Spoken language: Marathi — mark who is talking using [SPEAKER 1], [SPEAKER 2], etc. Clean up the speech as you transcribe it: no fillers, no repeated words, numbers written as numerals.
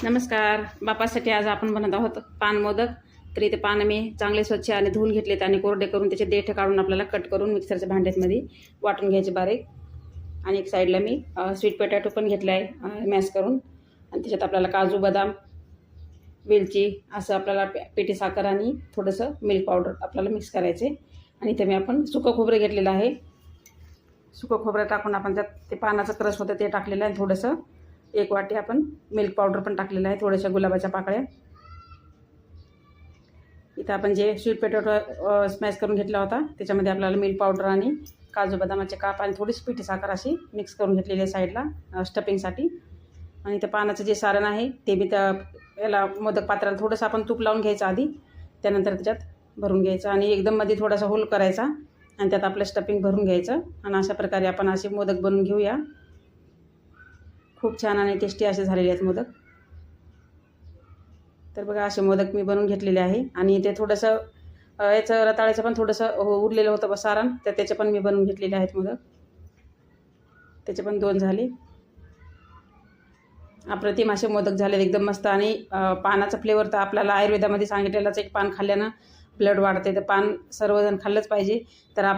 [SPEAKER 1] नमस्कार. बापासाठी आज आपण बनवत आहोत पान मोदक. तर इथे पान मी चांगले स्वच्छ आणि धुवून घेतलेत आणि कोरडे करून त्याचे देठ काढून आपल्याला कट करून मिक्सरच्या भांड्यामध्ये वाटून घ्यायचे बारीक. आणि एक साईडला मी स्वीट पोटॅटो पण घेतला आहे मॅश करून. आणि त्याच्यात आपल्याला काजू बदाम वेलची असं आपल्याला पिठी साखर आणि थोडंसं मिल्क पावडर आपल्याला मिक्स करायचे. आणि इथे मी आपण सुकं खोबरं घेतलेलं आहे. सुकं खोबरं टाकून आपण त्यात ते पानाचं क्रस होतं ते टाकलेलं आहे. थोडंसं एक वाटी आपण मिल्क पावडर पण टाकलेलं आहे, थोड्याशा गुलाबाच्या पाकळ्या. इथं आपण जे स्वीट पोटॅटो स्मॅश करून घेतला होता त्याच्यामध्ये आपल्याला मिल्क पावडर आणि काजू बदामाचे काप आणि थोडीशी पिठी साखर अशी मिक्स करून घेतलेली आहे साईडला स्टफिंगसाठी. आणि ते पानाचं जे सारण आहे ते मी त्या याला मोदक पात्राला थोडंसं आपण तूप लावून घ्यायचं आधी, त्यानंतर त्याच्यात भरून घ्यायचं आणि एकदम मध्ये थोडासा होल करायचा आणि त्यात आपलं स्टफिंग भरून घ्यायचं. आणि अशा प्रकारे आपण असे मोदक बनवून घेऊया. खूप छान आणि टेस्टी असे झालेले आहेत मोदक. तर बघा असे मोदक मी बनवून घेतलेले आहे. आणि ते थोडंसं याचं रताळ्याचं पण थोडंसं उरलेलं होतं सारण, तर त्याचे पण मी बनवून घेतलेले आहेत मोदक. त्याचे पण 2 झाले. अप्रतिम असे मोदक झाले एकदम मस्त. आणि पानाचा फ्लेवर तर आपल्याला आयुर्वेदामध्ये सांगितलेलाच, एक पान खाल्ल्यानं ब्लड वाढते, तर पान सर्वजण खाल्लंच पाहिजे. तर आपण